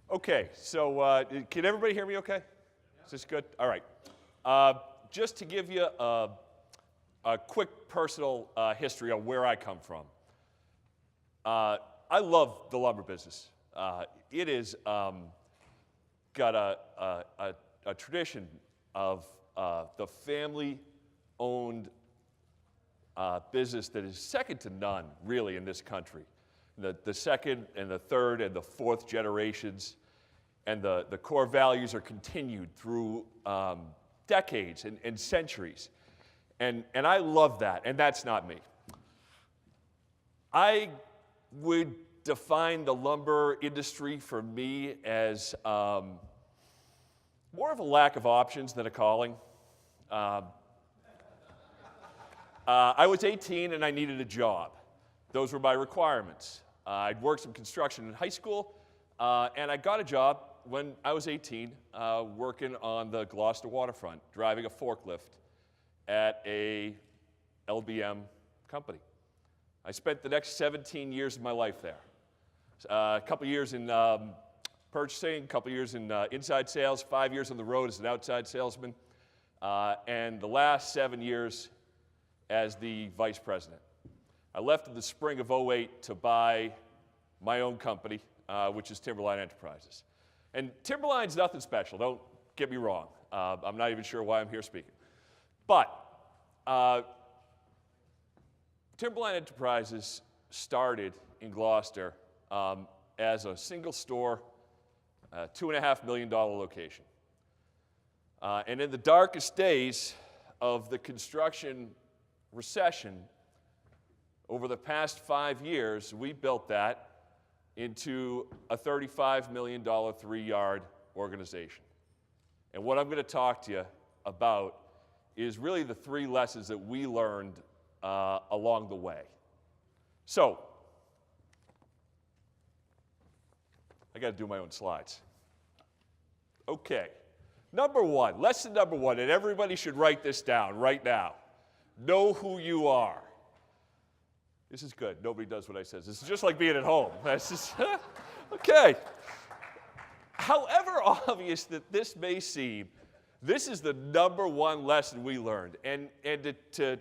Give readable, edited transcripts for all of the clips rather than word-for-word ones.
Okay, so can everybody hear me okay? Is this good? All right. Just to give you a quick personal history of where I come from. I love the lumber business. It is got a tradition of the family-owned business that is second to none, really, in this country. The second and the third and the fourth generations, and the core values are continued through decades and centuries. And I love that, and that's not me. I would define the lumber industry for me as more of a lack of options than a calling. I was 18 and I needed a job. Those were my requirements. I'd worked some construction in high school, and I got a job when I was 18 working on the Gloucester waterfront, driving a forklift at a LBM company. I spent the next 17 years of my life there. A couple years in purchasing, a couple years in inside sales, 5 years on the road as an outside salesman, and the last 7 years as the vice president. I left in the spring of '08 to buy my own company, which is Timberline Enterprises. And Timberline's nothing special, don't get me wrong. I'm not even sure why I'm here speaking. But Timberline Enterprises started in Gloucester as a single store, $2.5 million location. And in the darkest days of the construction recession, over the past 5 years, we built that into a $35 million three-yard organization. And what I'm going to talk to you about is really the three lessons that we learned along the way. So, I got to do my own slides. Okay, lesson number one, and everybody should write this down right now. Know who you are. This is good. Nobody does what I say. This is just like being at home. That's just, okay. However obvious that this may seem, this is the number one lesson we learned. And to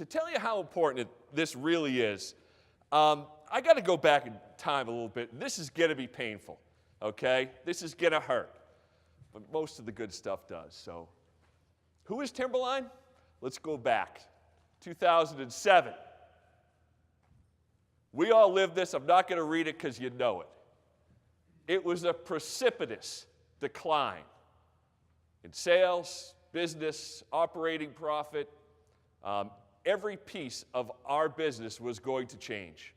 tell you how important this really is, I got to go back in time a little bit. This is going to be painful, okay? This is going to hurt. But most of the good stuff does. So, who is Timberline? Let's go back. 2007. We all lived this. I'm not going to read it because you know it. It was a precipitous decline in sales, business, operating profit. Every piece of our business was going to change.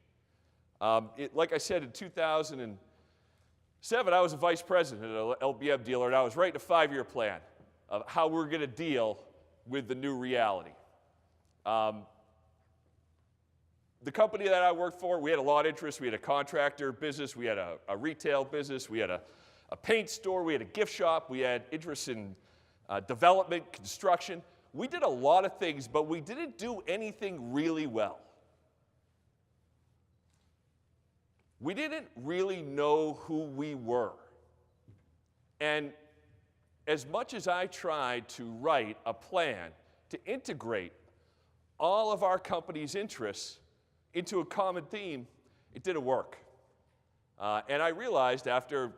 Like I said, in 2007, I was a vice president at an LBM dealer, and I was writing a 5-year plan of how we're going to deal with the new reality. The company that I worked for, we had a lot of interest. We had a contractor business. We had a retail business. We had a paint store. We had a gift shop. We had interest in development, construction. We did a lot of things, but we didn't do anything really well. We didn't really know who we were. And as much as I tried to write a plan to integrate all of our company's interests into a common theme, it didn't work. And I realized after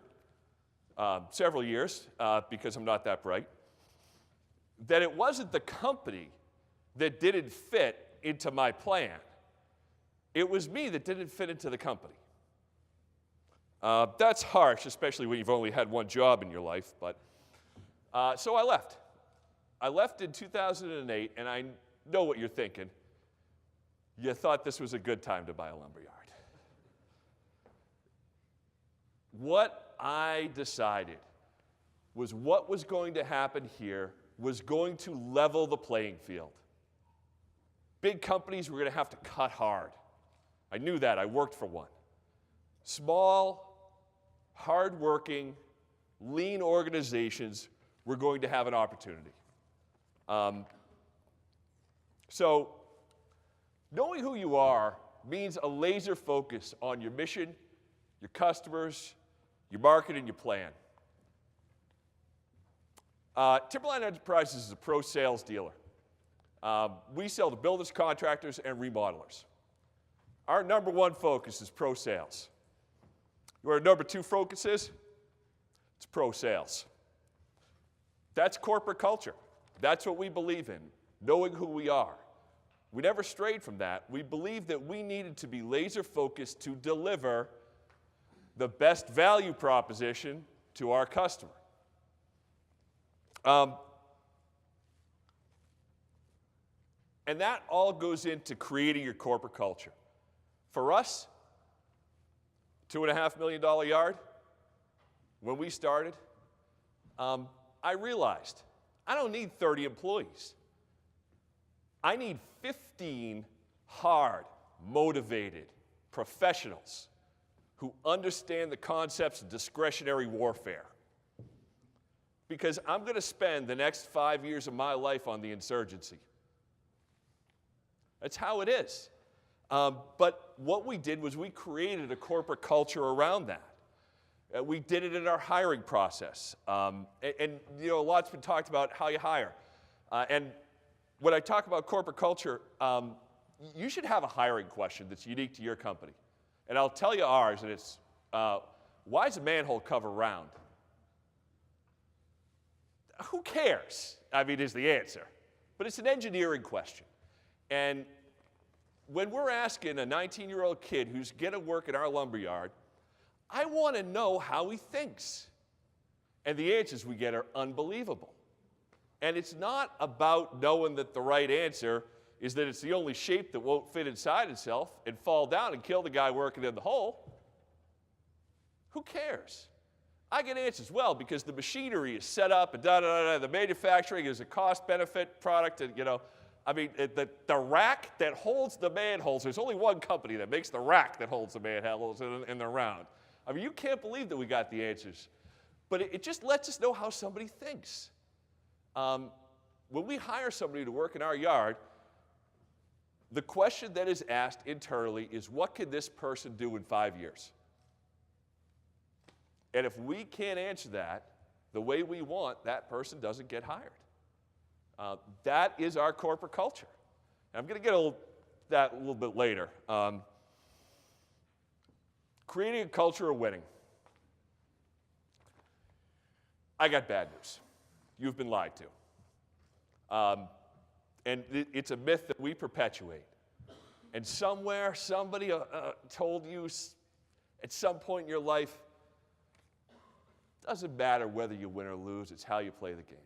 several years, because I'm not that bright, that it wasn't the company that didn't fit into my plan. It was me that didn't fit into the company. That's harsh, especially when you've only had one job in your life, but so I left. I left in 2008, and I know what you're thinking. You thought this was a good time to buy a lumberyard. What I decided was what was going to happen here was going to level the playing field. Big companies were going to have to cut hard. I knew that. I worked for one. Small, hard-working, lean organizations were going to have an opportunity. So, knowing who you are means a laser focus on your mission, your customers, You market and you plan. Timberline Enterprises is a pro sales dealer. We sell to builders, contractors, and remodelers. Our number one focus is pro sales. Where our number two focus is? It's pro sales. That's corporate culture. That's what we believe in, knowing who we are. We never strayed from that. We believed that we needed to be laser focused to deliver the best value proposition to our customer. And that all goes into creating your corporate culture. For us, $2.5 million yard, when we started, I realized I don't need 30 employees. I need 15 hard, motivated professionals who understand the concepts of discretionary warfare. Because I'm going to spend the next 5 years of my life on the insurgency. That's how it is. But what we did was we created a corporate culture around that. We did it in our hiring process. And you know, a lot's been talked about how you hire. And when I talk about corporate culture, you should have a hiring question that's unique to your company. And I'll tell you ours, and it's, why is a manhole cover round? Who cares? I mean, is the answer. But it's an engineering question. And when we're asking a 19-year-old kid who's going to work in our lumberyard, I want to know how he thinks. And the answers we get are unbelievable. And it's not about knowing that the right answer is that it's the only shape that won't fit inside itself and fall down and kill the guy working in the hole. Who cares? I get answers, well, because the machinery is set up and da-da-da-da, the manufacturing is a cost-benefit product, and, you know, I mean, the rack that holds the manholes, there's only one company that makes the rack that holds the manholes in the round. I mean, you can't believe that we got the answers. But it just lets us know how somebody thinks. When we hire somebody to work in our yard, the question that is asked internally is, what can this person do in 5 years? And if we can't answer that the way we want, that person doesn't get hired. That is our corporate culture. And I'm going to get to that a little bit later. Creating a culture of winning. I got bad news. You've been lied to. And it's a myth that we perpetuate. And somewhere, somebody told you at some point in your life, doesn't matter whether you win or lose, it's how you play the game.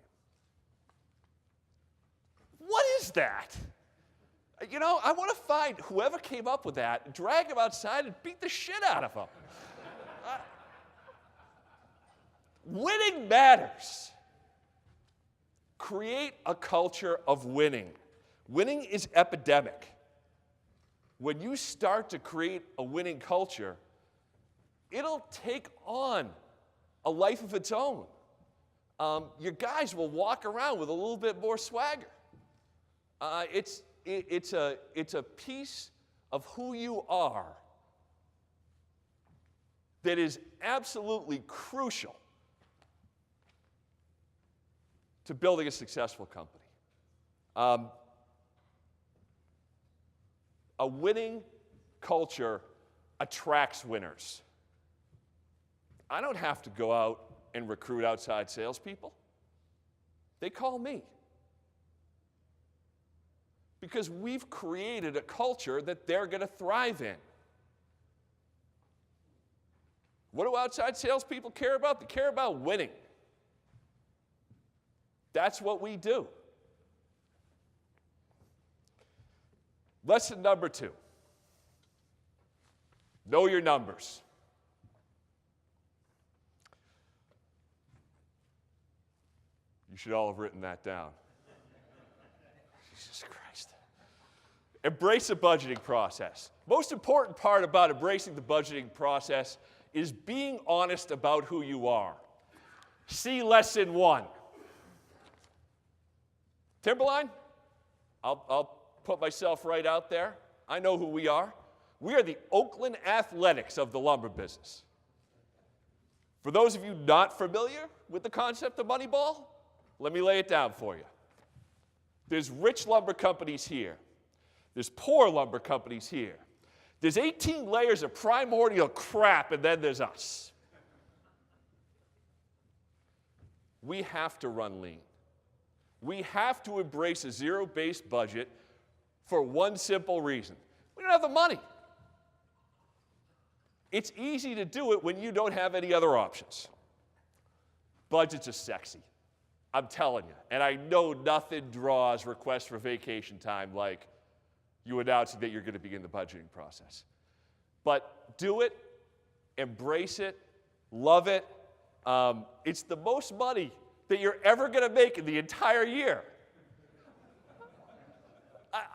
What is that? You know, I want to find whoever came up with that, drag him outside and beat the shit out of him. Winning matters. Create a culture of winning. Winning is epidemic. When you start to create a winning culture, it'll take on a life of its own. Your guys will walk around with a little bit more swagger. It's a piece of who you are that is absolutely crucial to building a successful company. A winning culture attracts winners. I don't have to go out and recruit outside salespeople. They call me. Because we've created a culture that they're going to thrive in. What do outside salespeople care about? They care about winning. That's what we do. Lesson number 2. Know your numbers. You should all have written that down. Jesus Christ. Embrace the budgeting process. Most important part about embracing the budgeting process is being honest about who you are. See lesson 1. Timberline, I'll put myself right out there. I know who we are. We are the Oakland Athletics of the lumber business. For those of you not familiar with the concept of Moneyball, let me lay it down for you. There's rich lumber companies here. There's poor lumber companies here. There's 18 layers of primordial crap, and then there's us. We have to run lean. We have to embrace a zero-based budget for one simple reason. We don't have the money. It's easy to do it when you don't have any other options. Budgets are sexy. I'm telling you. And I know nothing draws requests for vacation time like you announcing that you're going to begin the budgeting process. But do it, embrace it, love it. It's the most money that you're ever going to make in the entire year.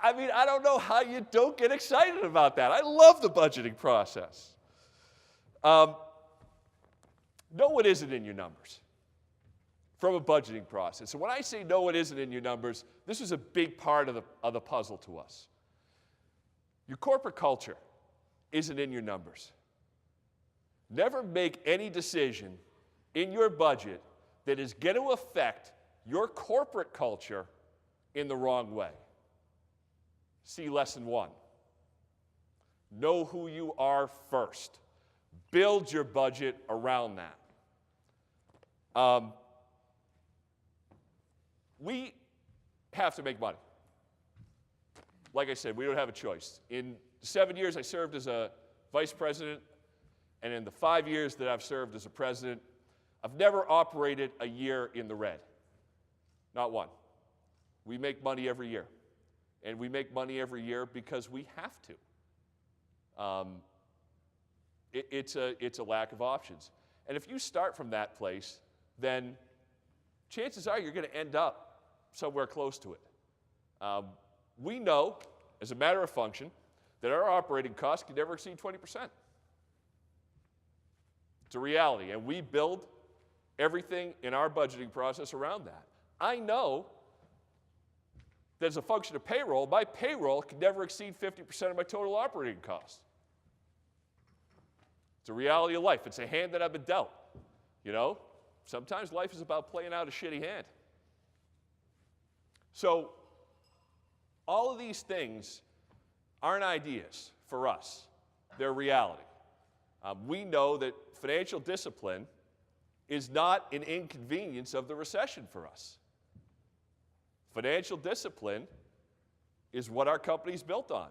I mean, I don't know how you don't get excited about that. I love the budgeting process. No, it isn't in your numbers from a budgeting process. And when I say no, it isn't in your numbers, this is a big part of the puzzle to us. Your corporate culture isn't in your numbers. Never make any decision in your budget that is going to affect your corporate culture in the wrong way. See lesson 1. Know who you are first. Build your budget around that. We have to make money. Like I said, we don't have a choice. In 7 years I served as a vice president, and in the 5 years that I've served as a president, I've never operated a year in the red. Not one. We make money every year. And we make money every year because we have to. It's a lack of options. And if you start from that place, then chances are you're going to end up somewhere close to it. We know, as a matter of function, that our operating costs can never exceed 20%. It's a reality, and we build everything in our budgeting process around that. I know that as a function of payroll, my payroll can never exceed 50% of my total operating costs. It's a reality of life. It's a hand that I've been dealt. You know, sometimes life is about playing out a shitty hand. So all of these things aren't ideas for us. They're reality. We know that financial discipline is not an inconvenience of the recession for us. Financial discipline is what our company's built on.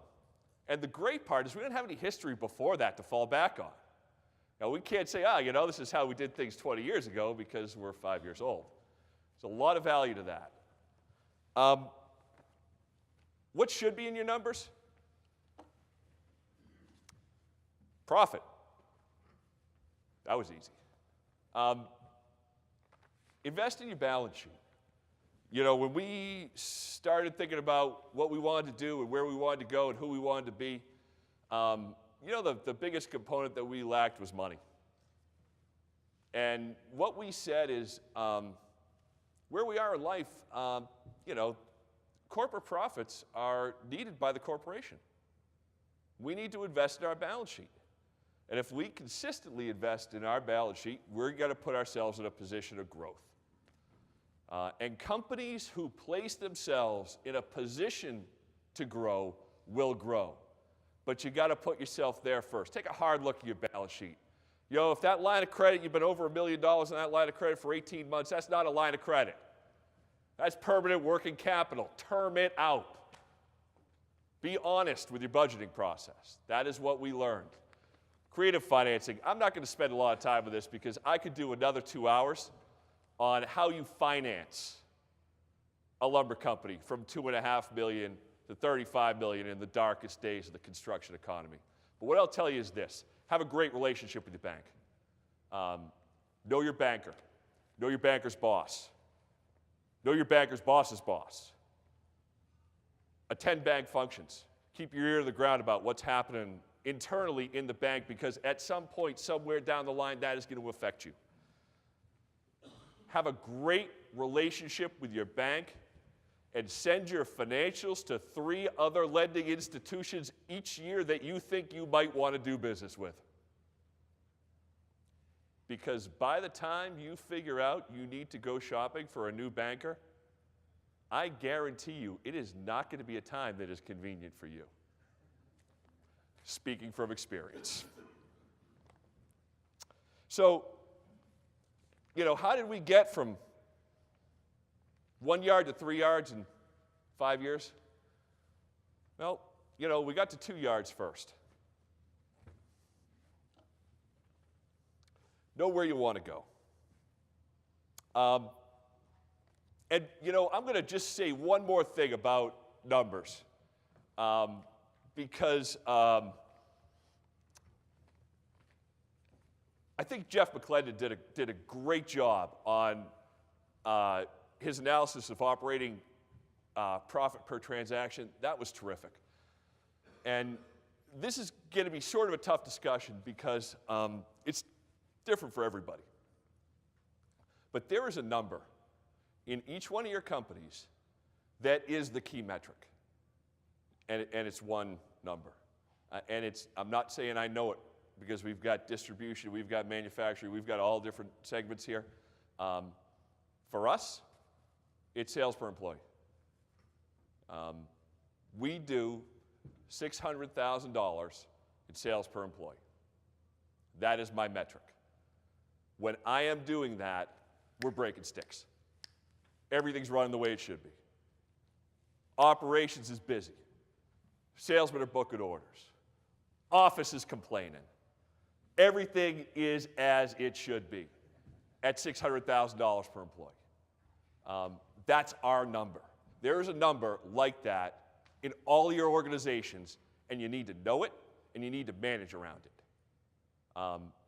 And the great part is we don't have any history before that to fall back on. Now, we can't say, this is how we did things 20 years ago because we're 5 years old. There's a lot of value to that. What should be in your numbers? Profit. That was easy. Invest in your balance sheet. You know, when we started thinking about what we wanted to do and where we wanted to go and who we wanted to be, the biggest component that we lacked was money. And what we said is, where we are in life, corporate profits are needed by the corporation. We need to invest in our balance sheet. And if we consistently invest in our balance sheet, we're going to put ourselves in a position of growth. And companies who place themselves in a position to grow will grow. But you got to put yourself there first. Take a hard look at your balance sheet. If that line of credit, you've been over $1 million on that line of credit for 18 months, that's not a line of credit. That's permanent working capital. Term it out. Be honest with your budgeting process. That is what we learned. Creative financing. I'm not going to spend a lot of time with this because I could do another 2 hours on how you finance a lumber company from $2.5 million to $35 million in the darkest days of the construction economy. But what I'll tell you is this. Have a great relationship with your bank. Know your banker. Know your banker's boss. Know your banker's boss's boss. Attend bank functions. Keep your ear to the ground about what's happening internally in the bank because at some point, somewhere down the line, that is going to affect you. Have a great relationship with your bank and send your financials to 3 other lending institutions each year that you think you might want to do business with. Because by the time you figure out you need to go shopping for a new banker, I guarantee you it is not going to be a time that is convenient for you. Speaking from experience. So, how did we get from 1 yard to 3 yards in 5 years? Well, we got to 2 yards first. Know where you want to go. And, I'm going to just say one more thing about numbers. Because I think Jeff McClendon did a great job on his analysis of operating profit per transaction. That was terrific. And this is going to be sort of a tough discussion because it's different for everybody. But there is a number in each one of your companies that is the key metric. And it's one number. I'm not saying I know it because we've got distribution, we've got manufacturing, we've got all different segments here. For us, it's sales per employee. We do $600,000 in sales per employee. That is my metric. When I am doing that, we're breaking sticks. Everything's running the way it should be. Operations is busy. Salesmen are booking orders. Office is complaining. Everything is as it should be at $600,000 per employee. That's our number. There is a number like that in all your organizations, and you need to know it, and you need to manage around it.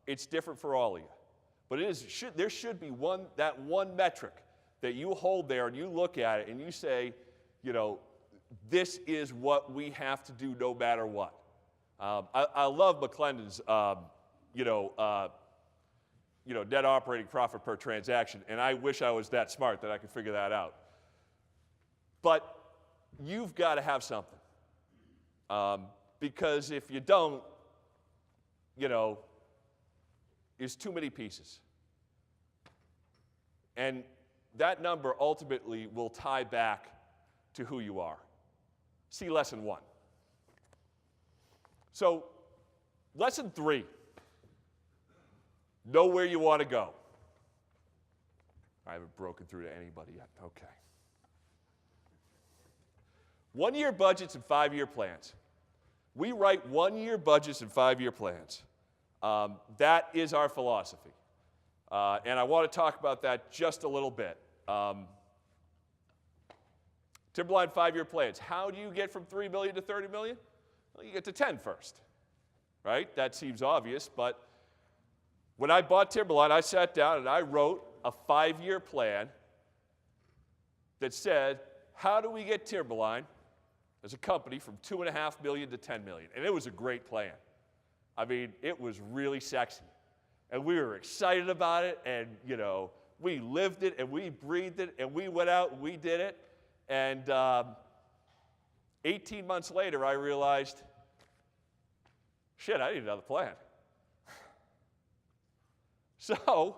It's different for all of you. But there should be that one metric that you hold there and you look at it and you say, this is what we have to do no matter what. I love McClendon's, net operating profit per transaction, and I wish I was that smart that I could figure that out. But you've got to have something. Because if you don't, is too many pieces. And that number ultimately will tie back to who you are. See lesson 1. So, lesson 3. Know where you want to go. I haven't broken through to anybody yet. Okay. 1-year budgets and 5-year plans. We write 1-year budgets and 5-year plans. That is our philosophy. And I want to talk about that just a little bit. Timberline 5-year plans. How do you get from $3 million to $30 million? Well, you get to 10 first, right? That seems obvious, but when I bought Timberline, I sat down and I wrote a 5-year plan that said, how do we get Timberline as a company from $2.5 million to $10 million? And it was a great plan. I mean, it was really sexy. And we were excited about it, and, we lived it, and we breathed it, and we went out and we did it. And 18 months later, I realized, shit, I need another plan. So,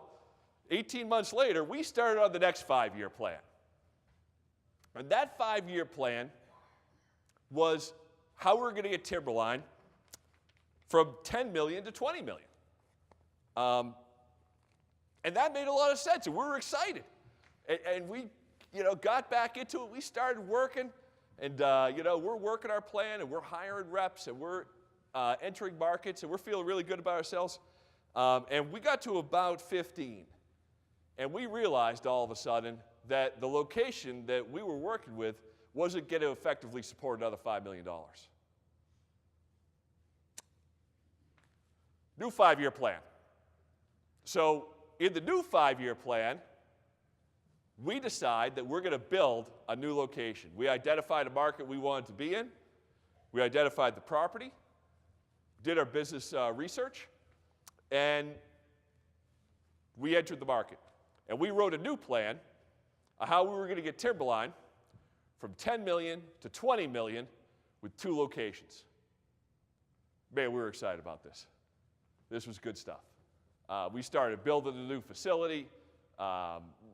18 months later, we started on the next 5-year plan. And that 5-year plan was how we're going to get Timberline from $10 million to $20 million. And that made a lot of sense, and we were excited. And we, got back into it. We started working, and, we're working our plan, and we're hiring reps, and we're entering markets, and we're feeling really good about ourselves. And we got to about 15, and we realized all of a sudden that the location that we were working with wasn't going to effectively support another $5 million. New 5-year plan. So in the new 5-year plan, we decide that we're going to build a new location. We identified a market we wanted to be in. We identified the property, did our business research, and we entered the market. And we wrote a new plan of how we were going to get Timberline from $10 million to $20 million with 2 locations. Man, we were excited about this. This was good stuff. We started building a new facility.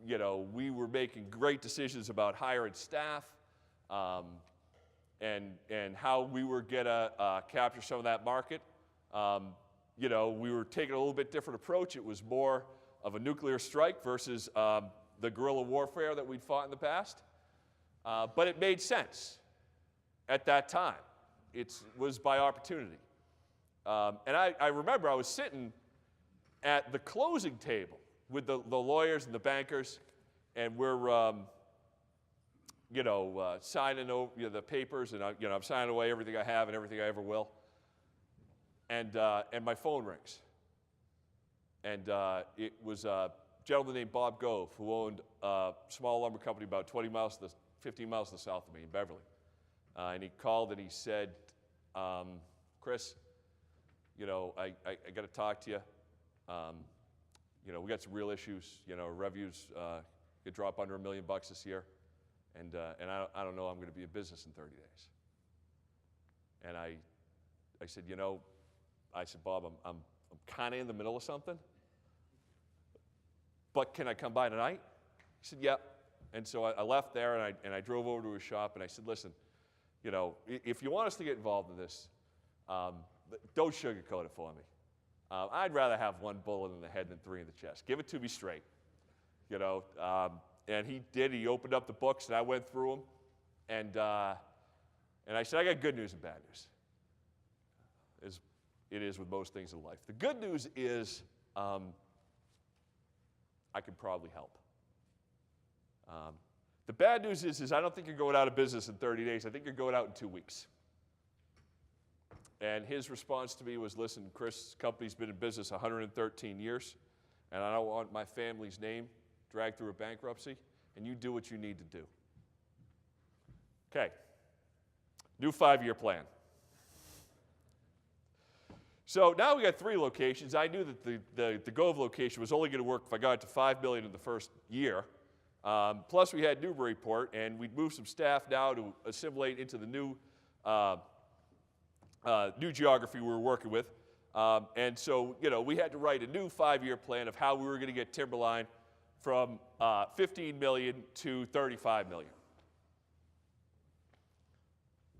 We were making great decisions about hiring staff and how we were going to capture some of that market. We were taking a little bit different approach. It was more of a nuclear strike versus the guerrilla warfare that we'd fought in the past. But it made sense at that time. It was by opportunity. And I remember I was sitting at the closing table with the lawyers and the bankers, and we're signing over the papers, and I'm signing away everything I have and everything I ever will. And my phone rings. And it was a gentleman named Bob Gove, who owned a small lumber company about 15 miles to the south of me in Beverly. And he called and he said, Chris, I got to talk to you. We got some real issues. Revenues could drop under $1 million this year. And I don't know I'm going to be in business in 30 days. And I said, Bob, I'm kind of in the middle of something, but can I come by tonight? He said, yeah. And so I left there, and I drove over to his shop, and I said, listen, if you want us to get involved in this, don't sugarcoat it for me. I'd rather have one bullet in the head than 3 in the chest. Give it to me straight. And he did. He opened up the books, and I went through them, and I said, I got good news and bad news. As it is with most things in life. The good news is I could probably help. The bad news is I don't think you're going out of business in 30 days. I think you're going out in 2 weeks. And his response to me was, listen, Chris, this company's been in business 113 years, and I don't want my family's name dragged through a bankruptcy, and you do what you need to do. Okay. New 5-year plan. So now we got 3 locations. I knew that the Gove location was only going to work if I got it to $5 million in the first year. Plus we had Newburyport, and we'd moved some staff now to assimilate into the new geography we were working with. And so, we had to write a new 5-year plan of how we were going to get Timberline from $15 million to $35 million.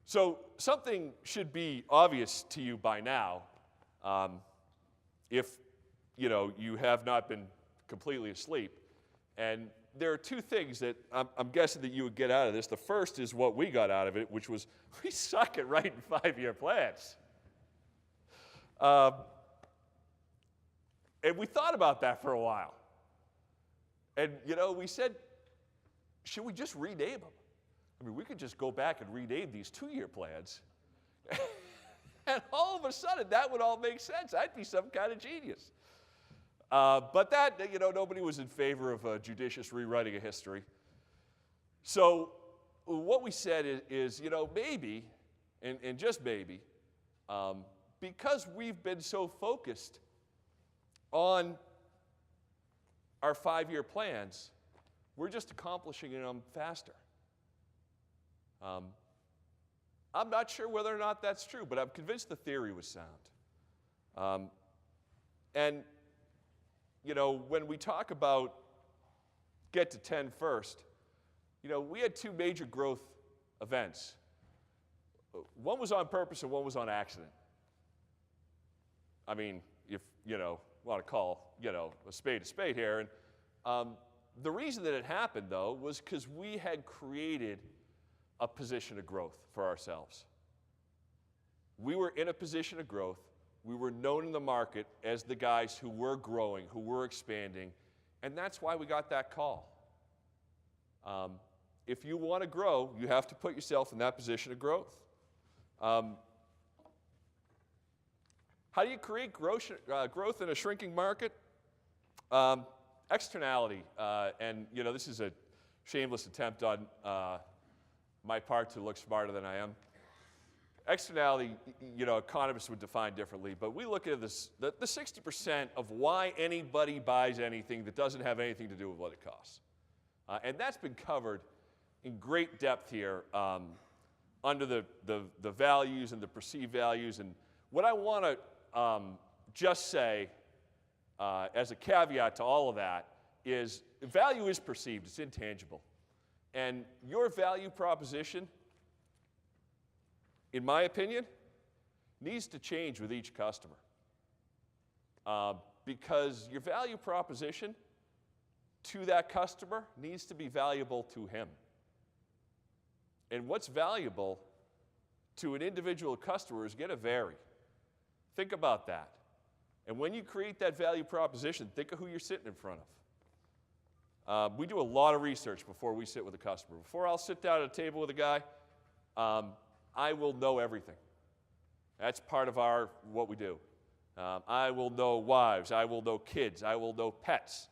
So something should be obvious to you by now, if you have not been completely asleep. And there are 2 things that I'm guessing that you would get out of this. The first is what we got out of it, which was we suck at writing 5-year plans. And we thought about that for a while. And, we said, should we just rename them? I mean, we could just go back and rename these 2-year plans. And all of a sudden, that would all make sense. I'd be some kind of genius. But that, nobody was in favor of judicious rewriting of history. So what we said is maybe, and just maybe, because we've been so focused on our 5-year plans, we're just accomplishing them faster. I'm not sure whether or not that's true, but I'm convinced the theory was sound. And when we talk about get to 10 first, we had 2 major growth events. One was on purpose and one was on accident. I mean, if want to call a spade here. And the reason that it happened, though, was because we had created a position of growth for ourselves. We were in a position of growth. We were known in the market as the guys who were growing, who were expanding, and that's why we got that call. If you want to grow, you have to put yourself in that position of growth. How do you create growth in a shrinking market? Externality, and this is a shameless attempt on my part to look smarter than I am. Externality, economists would define differently, but we look at this, the 60% of why anybody buys anything that doesn't have anything to do with what it costs. And that's been covered in great depth here under the values and the perceived values. And what I want to just say as a caveat to all of that, is value is perceived, it's intangible. And your value proposition, in my opinion, needs to change with each customer. Because your value proposition to that customer needs to be valuable to him. And what's valuable to an individual customer is going to vary. Think about that. And when you create that value proposition, think of who you're sitting in front of. We do a lot of research before we sit with a customer. Before I'll sit down at a table with a guy, I will know everything. That's part of what we do. I will know wives, I will know kids, I will know pets,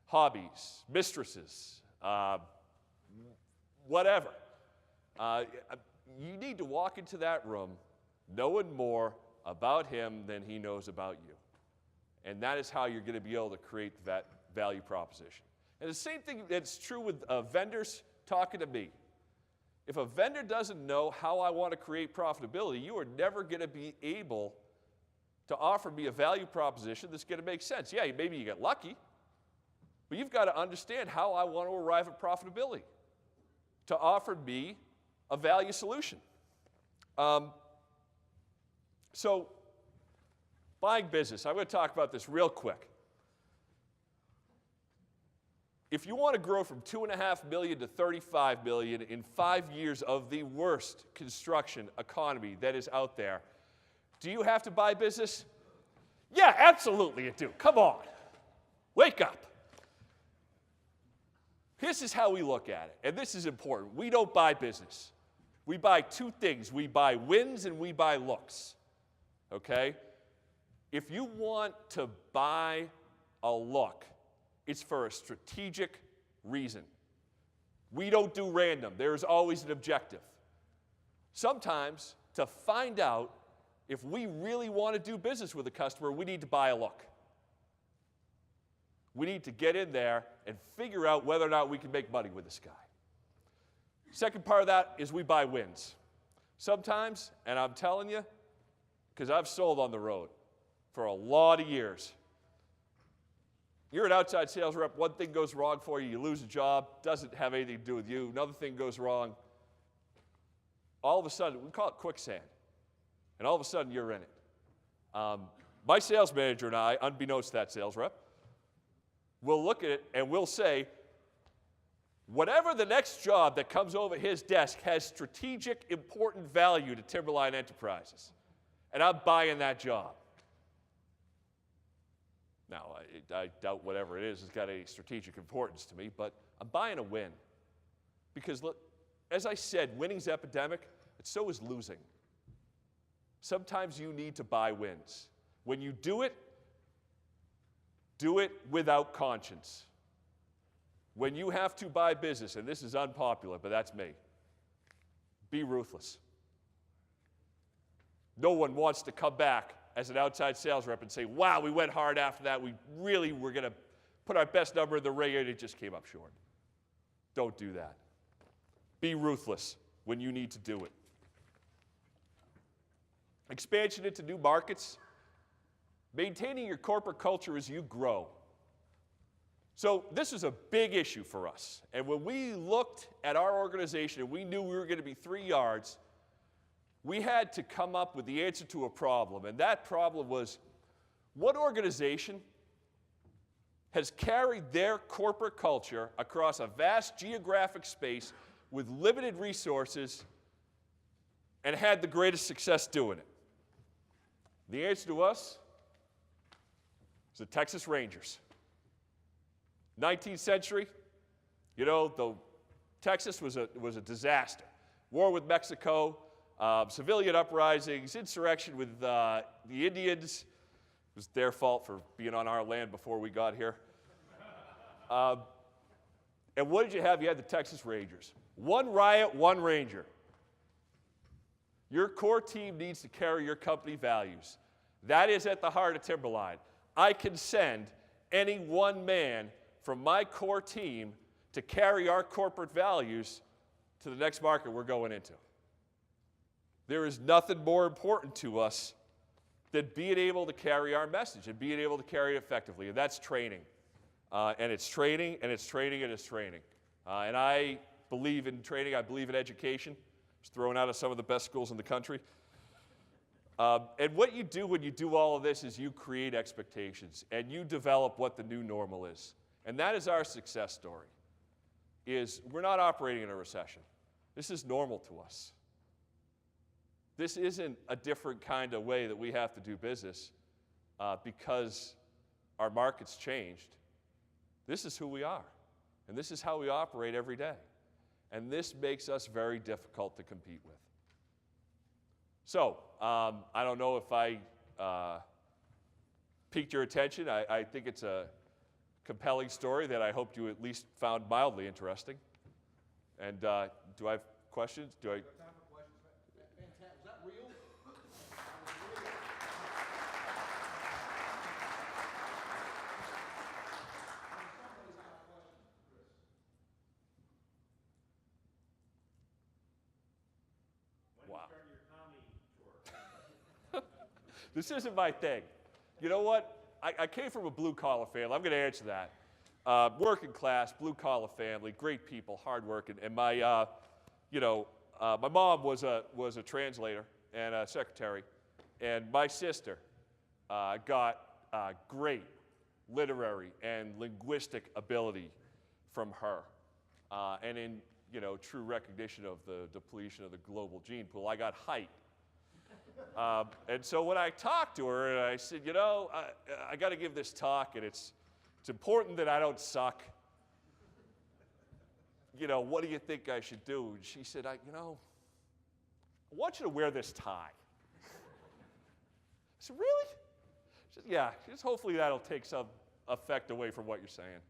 hobbies, mistresses, whatever. You need to walk into that room knowing more about him than he knows about you. And that is how you're going to be able to create that value proposition. And the same thing that's true with vendors talking to me. If a vendor doesn't know how I want to create profitability, you are never going to be able to offer me a value proposition that's going to make sense. Yeah, maybe you get lucky, but you've got to understand how I want to arrive at profitability to offer me a value solution. So, buying business, I'm going to talk about this real quick. If you want to grow from $2.5 million to $35 million in 5 years of the worst construction economy that is out there, do you have to buy business? Yeah, absolutely you do. Come on. Wake up. This is how we look at it, and this is important. We don't buy business. We buy two things. We buy wins and we buy looks. Okay? If you want to buy a look, it's for a strategic reason. We don't do random. There's always an objective. Sometimes, to find out if we really want to do business with a customer, we need to buy a look. We need to get in there and figure out whether or not we can make money with this guy. Second part of that is we buy wins. Sometimes, and I'm telling you, because I've sold on the road for a lot of years, you're an outside sales rep, one thing goes wrong for you, you lose a job, doesn't have anything to do with you, another thing goes wrong. All of a sudden, we call it quicksand, and all of a sudden you're in it. My sales manager and I, unbeknownst to that sales rep, will look at it and we'll say, whatever the next job that comes over his desk has strategic, important value to Timberline Enterprises, and I'm buying that job. Now, I doubt whatever it is has got any strategic importance to me, but I'm buying a win. Because, look, as I said, winning's epidemic, but so is losing. Sometimes you need to buy wins. When you do it without conscience. When you have to buy business, and this is unpopular, but that's me, be ruthless. No one wants to come back as an outside sales rep and say, wow, we went hard after that. We really were going to put our best number in the ring, and it just came up short. Don't do that. Be ruthless when you need to do it. Expansion into new markets. Maintaining your corporate culture as you grow. So this is a big issue for us. And when we looked at our organization and we knew we were going to be 3 yards, we had to come up with the answer to a problem. And that problem was, what organization has carried their corporate culture across a vast geographic space with limited resources and had the greatest success doing it? The answer to us is the Texas Rangers. 19th century, Texas was a disaster. War with Mexico, civilian uprisings, insurrection with the Indians. It was their fault for being on our land before we got here. And what did you have? You had the Texas Rangers. One riot, one Ranger. Your core team needs to carry your company values. That is at the heart of Timberline. I can send any one man from my core team to carry our corporate values to the next market we're going into. There is nothing more important to us than being able to carry our message and being able to carry it effectively, and that's training. And it's training, and it's training, and it's training. And I believe in training. I believe in education. It's thrown out of some of the best schools in the country. And what you do when you do all of this is you create expectations, and you develop what the new normal is. And that is our success story, is we're not operating in a recession. This is normal to us. This isn't a different kind of way that we have to do business because our market's changed. This is who we are, and this is how we operate every day. And this makes us very difficult to compete with. So, I don't know if I piqued your attention. I think it's a compelling story that I hope you at least found mildly interesting. And do I have questions? Do I? Time for questions. Fantastic. Is that real? Wow. This isn't my thing. You know what? I came from a blue-collar family. I'm going to answer that. Working class, blue-collar family, great people, hardworking. And my mom was a translator and a secretary. And my sister got great literary and linguistic ability from her. And in true recognition of the depletion of the global gene pool, I got height. And so when I talked to her, and I said, I got to give this talk, and it's important that I don't suck. What do you think I should do? And she said, I want you to wear this tie. I said, really? She said, yeah, just hopefully that'll take some effect away from what you're saying.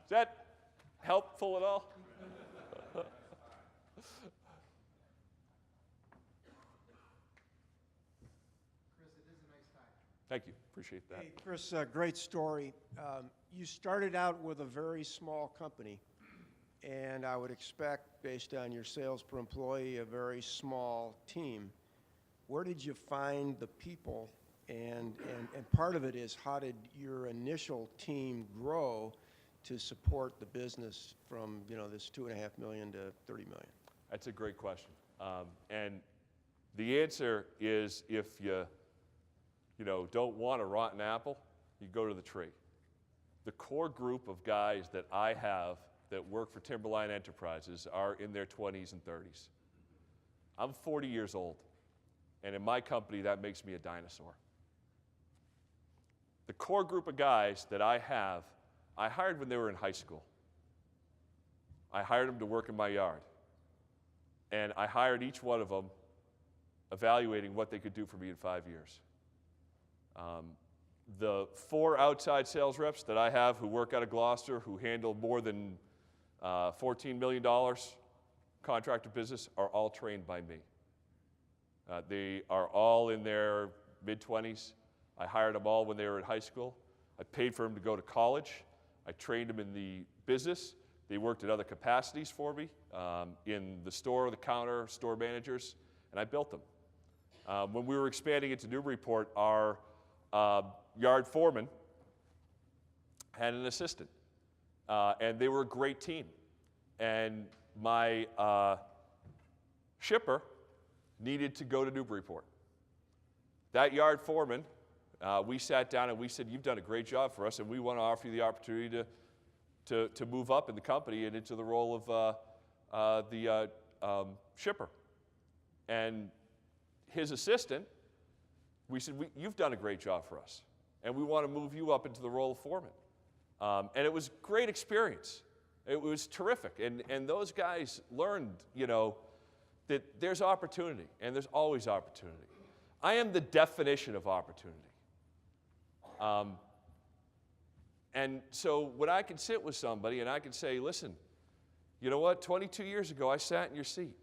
Is that helpful at all? Thank you. Appreciate that. Hey, Chris, great story. You started out with a very small company, and I would expect, based on your sales per employee, a very small team. Where did you find the people? And part of it is, how did your initial team grow to support the business from this $2.5 million to $30 million? That's a great question. And the answer is, if you don't want a rotten apple, you go to the tree. The core group of guys that I have that work for Timberline Enterprises are in their 20s and 30s. I'm 40 years old, and in my company, that makes me a dinosaur. The core group of guys that I have, I hired when they were in high school. I hired them to work in my yard. And I hired each one of them evaluating what they could do for me in 5 years. The 4 outside sales reps that I have who work out of Gloucester, who handle more than $14 million contractor business, are all trained by me. They are all in their mid-20s. I hired them all when they were in high school. I paid for them to go to college. I trained them in the business. They worked in other capacities for me, in the store, the counter, store managers, and I built them. When we were expanding into Newburyport, our yard foreman had an assistant, and they were a great team. And my shipper needed to go to Newburyport. That yard foreman, we sat down and we said, you've done a great job for us, and we want to offer you the opportunity to move up in the company and into the role of the shipper. And his assistant, we said, you've done a great job for us, and we want to move you up into the role of foreman. And it was a great experience. It was terrific. And those guys learned, that there's opportunity, and there's always opportunity. I am the definition of opportunity. And so when I can sit with somebody and I can say, listen, you know what, 22 years ago I sat in your seat,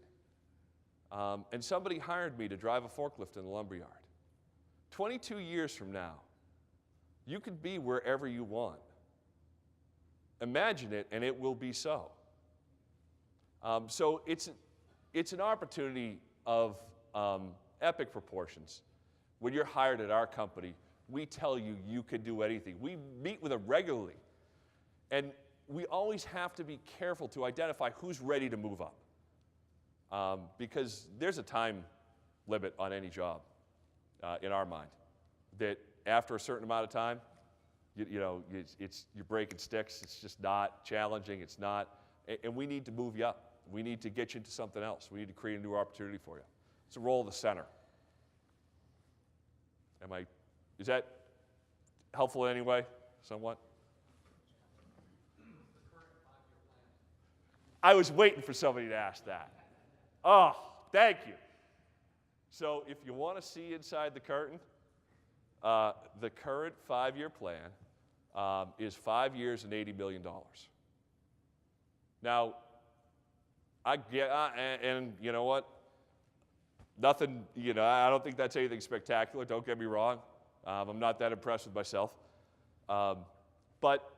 and somebody hired me to drive a forklift in the lumberyard. 22 years from now, you can be wherever you want. Imagine it, and it will be so. So it's an opportunity of epic proportions. when you're hired at our company, we tell you you can do anything. We meet with them regularly. And we always have to be careful to identify who's ready to move up. Because there's a time limit on any job in our mind. That after a certain amount of time, you're breaking sticks. It's just not challenging. It's not. And we need to move you up. We need to get you into something else. We need to create a new opportunity for you. It's the role of the center. Is that helpful in any way, somewhat? I was waiting for somebody to ask that. Oh, thank you. So if you want to see inside the curtain, the current 5-year plan is 5 years and $80 million. Now, and you know what? Nothing, I don't think that's anything spectacular. Don't get me wrong. I'm not that impressed with myself. But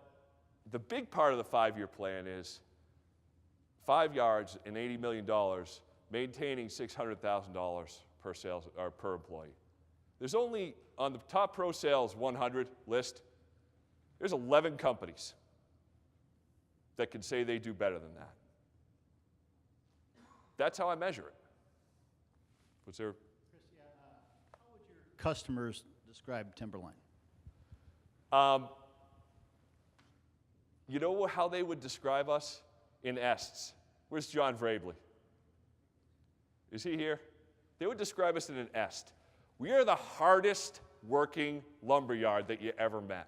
the big part of the 5-year plan is 5 yards and $80 million, maintaining $600,000 per sales or per employee. There's only, on the top pro sales 100 list, there's 11 companies that can say they do better than that. That's how I measure it. Was there? Chris, how would your customers describe Timberline? You know how they would describe us? In ests. Where's John Vrabely? Is he here? They would describe us in an est. We are the hardest working lumberyard that you ever met.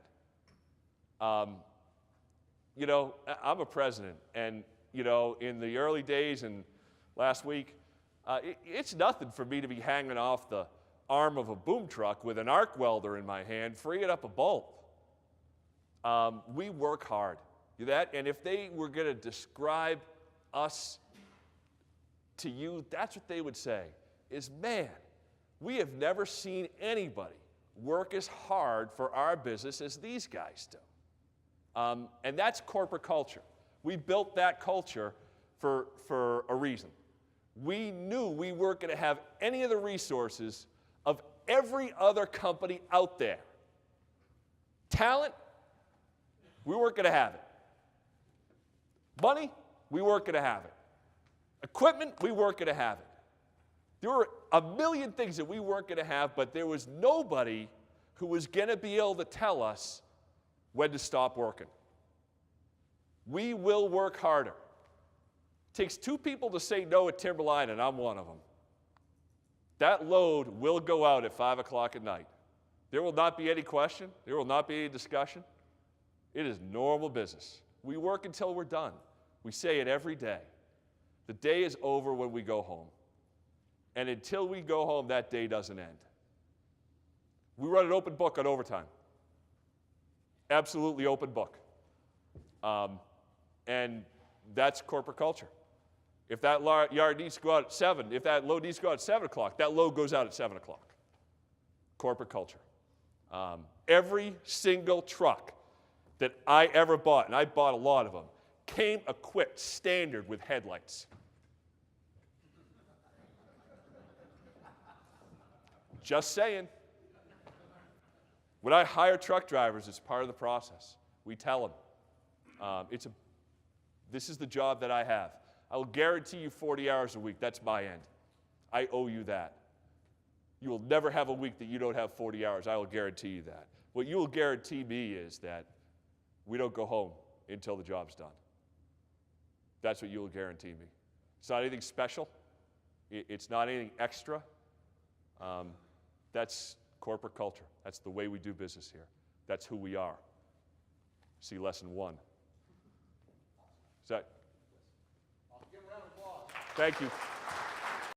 I'm a president, and in the early days and last week, it's nothing for me to be hanging off the arm of a boom truck with an arc welder in my hand, freeing up a bolt. We work hard. And if they were going to describe us to you, that's what they would say, is, man, we have never seen anybody work as hard for our business as these guys do. And that's corporate culture. We built that culture for a reason. We knew we weren't going to have any of the resources of every other company out there. Talent, we weren't going to have it. Money, we weren't going to have it. Equipment, we weren't going to have it. There were a million things that we weren't going to have, but there was nobody who was going to be able to tell us when to stop working. We will work harder. It takes 2 people to say no at Timberline, and I'm one of them. That load will go out at 5 o'clock at night. There will not be any question. There will not be any discussion. It is normal business. We work until we're done. We say it every day. The day is over when we go home. And until we go home, that day doesn't end. We run an open book on overtime. Absolutely open book. And that's corporate culture. If that yard needs to go out at 7, if that load needs to go out at 7 o'clock, that load goes out at 7 o'clock. Corporate culture. Every single truck that I ever bought, and I bought a lot of them, came equipped standard with headlights. Just saying. When I hire truck drivers, it's part of the process. We tell them, this is the job that I have. I will guarantee you 40 hours a week. That's my end. I owe you that. You will never have a week that you don't have 40 hours. I will guarantee you that. What you will guarantee me is that we don't go home until the job's done. That's what you will guarantee me. It's not anything special. It's not anything extra. That's corporate culture. That's the way we do business here. That's who we are. See lesson 1. Is that? Give a round of applause. Thank you.